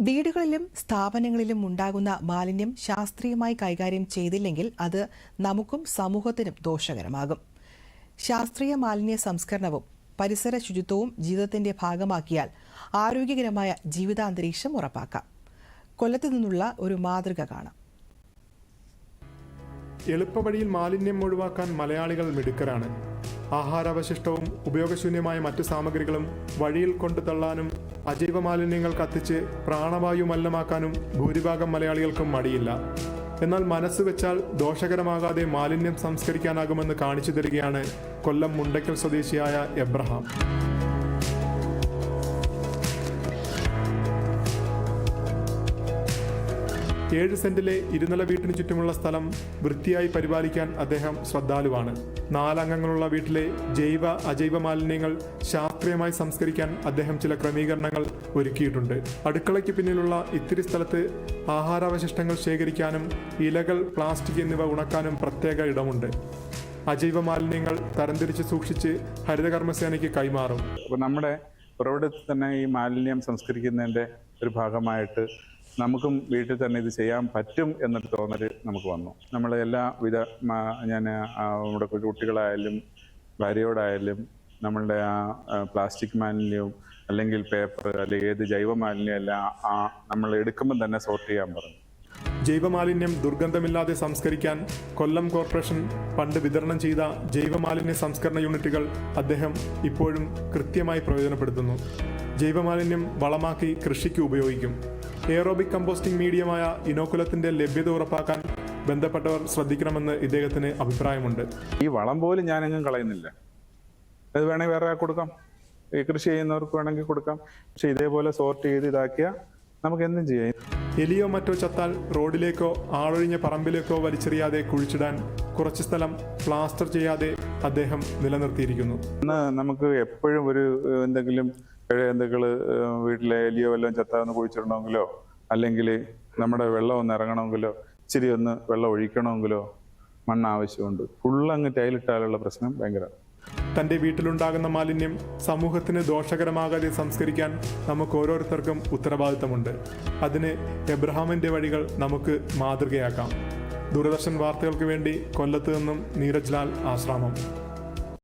വീടുകളിലും സ്ഥാപനങ്ങളിലും ഉണ്ടാകുന്ന മാലിന്യം ശാസ്ത്രീയമായി കൈകാര്യം ചെയ്തില്ലെങ്കിൽ അത് നമുക്കും സമൂഹത്തിനും ദോഷകരമാകും. ശാസ്ത്രീയ മാലിന്യ സംസ്കരണവും പരിസര ശുചിത്വവും ജീവിതത്തിന്റെ ഭാഗമാക്കിയാൽ ആരോഗ്യകരമായ ജീവിതാന്തരീക്ഷം ഉറപ്പാക്കാം. കൊല്ലത്ത് നിന്നുള്ള ഒരു മാതൃക കാണാം. എളുപ്പവഴിയിൽ മാലിന്യം ഒഴിവാക്കാൻ മലയാളികൾ മിടുക്കരാണ്. ആഹാരാവശിഷ്ടവും ഉപയോഗശൂന്യമായ മറ്റു സാമഗ്രികളും വഴിയിൽ കൊണ്ടു തള്ളാനും അജൈവ മാലിന്യങ്ങൾ കത്തിച്ച് പ്രാണവായു മലിനമാക്കാനും ഭൂരിഭാഗം മലയാളികൾക്കും മടിയില്ല. എന്നാൽ മനസ്സ് വെച്ചാൽ ദോഷകരമാകാതെ മാലിന്യം സംസ്കരിക്കാനാകുമെന്ന് കാണിച്ചു തരികയാണ് കൊല്ലം മുണ്ടയ്ക്കൽ സ്വദേശിയായ എബ്രഹാം. 7 സെന്റിലെ ഇരുനില വീട്ടിന് ചുറ്റുമുള്ള സ്ഥലം വൃത്തിയായി പരിപാലിക്കാൻ അദ്ദേഹം ശ്രദ്ധാലുവാണ്. 4 അംഗങ്ങളുള്ള വീട്ടിലെ ജൈവ അജൈവ മാലിന്യങ്ങൾ ശാസ്ത്രീയമായി സംസ്കരിക്കാൻ അദ്ദേഹം ചില ക്രമീകരണങ്ങൾ ഒരുക്കിയിട്ടുണ്ട്. അടുക്കളയ്ക്ക് പിന്നിലുള്ള ഇത്തിരി സ്ഥലത്ത് ആഹാരാവശിഷ്ടങ്ങൾ ശേഖരിക്കാനും ഇലകൾ, പ്ലാസ്റ്റിക് എന്നിവ ഉണക്കാനും പ്രത്യേക ഇടമുണ്ട്. അജൈവ മാലിന്യങ്ങൾ തരംതിരിച്ച് സൂക്ഷിച്ച് ഹരിതകർമ്മസേനയ്ക്ക് കൈമാറും. അപ്പോൾ നമ്മുടെ ഉറവിടത്തിൽ തന്നെ ഈ മാലിന്യം സംസ്കരിക്കുന്നതിൻ്റെ ഒരു ഭാഗമായിട്ട് നമുക്കും വീട്ടിൽ തന്നെ ഇത് ചെയ്യാൻ പറ്റും എന്നൊരു തോന്നൽ നമുക്ക് വന്നു. നമ്മൾ എല്ലാവിധ ഞാൻ നമ്മുടെ കുട്ടികളായാലും ഭാര്യയോടായാലും നമ്മളുടെ പ്ലാസ്റ്റിക് മാലിന്യവും അല്ലെങ്കിൽ പേപ്പർ അല്ലെങ്കിൽ ഏത് ജൈവ മാലിന്യം എല്ലാം നമ്മൾ എടുക്കുമ്പോൾ തന്നെ സോർട്ട് ചെയ്യാൻ പറഞ്ഞു. ജൈവമാലിന്യം ദുർഗന്ധമില്ലാതെ സംസ്കരിക്കാൻ കൊല്ലം കോർപ്പറേഷൻ പണ്ട് വിതരണം ചെയ്ത ജൈവമാലിന്യ സംസ്കരണ യൂണിറ്റുകൾ അദ്ദേഹം ഇപ്പോഴും കൃത്യമായി പ്രയോജനപ്പെടുത്തുന്നു. ജൈവമാലിന്യം വളമാക്കി കൃഷിക്ക് ഉപയോഗിക്കും. എയറോബിക് കമ്പോസ്റ്റിംഗ് മീഡിയമായ ഇനോക്കുലത്തിന്റെ ലഭ്യത ഉറപ്പാക്കാൻ ബന്ധപ്പെട്ടവർ ശ്രദ്ധിക്കണമെന്ന് ഇദ്ദേഹത്തിന് അഭിപ്രായമുണ്ട്. ഈ വളം പോലും ഞാനെങ്ങും കളയുന്നില്ല. അത് വേണമെങ്കിൽ വേറെ കൊടുക്കാം, ഈ കൃഷി ചെയ്യുന്നവർക്ക് വേണമെങ്കിൽ കൊടുക്കാം. പക്ഷെ ഇതേപോലെ സോർട്ട് ചെയ്ത് ഇതാക്കിയാൽ നമുക്ക് എന്തും ചെയ്യാം. എലിയോ മറ്റോ ചത്താൽ റോഡിലേക്കോ ആളൊഴിഞ്ഞ പറമ്പിലേക്കോ വലിച്ചെറിയാതെ കുഴിച്ചിടാൻ കുറച്ച് സ്ഥലം പ്ലാസ്റ്റർ ചെയ്യാതെ അദ്ദേഹം നിലനിർത്തിയിരിക്കുന്നു. നമുക്ക് എപ്പോഴും ഒരു എന്തെങ്കിലും വീട്ടിലെ എലിയോ വല്ലതും ചത്താന്ന് കുഴിച്ചിടണമെങ്കിലോ അല്ലെങ്കിൽ നമ്മുടെ വെള്ളം ഒന്ന് ഇറങ്ങണമെങ്കിലോ ഇച്ചിരി ഒന്ന് വെള്ളം ഒഴിക്കണമെങ്കിലോ മണ്ണ് ആവശ്യമുണ്ട്. ഫുള്ളങ്ങ് ടൈലിട്ടാലുള്ള പ്രശ്നം ഭയങ്കര. തൻ്റെ വീട്ടിലുണ്ടാകുന്ന മാലിന്യം സമൂഹത്തിന് ദോഷകരമാകാതെ സംസ്കരിക്കാൻ നമുക്ക് ഓരോരുത്തർക്കും ഉത്തരവാദിത്തമുണ്ട്. അതിന് എബ്രഹാമിൻ്റെ വഴികൾ നമുക്ക് മാതൃകയാക്കാം. ദൂരദർശൻ വാർത്തകൾക്ക് വേണ്ടി കൊല്ലത്ത് നിന്നും നീരജ് ലാൽ ആശ്രാമം.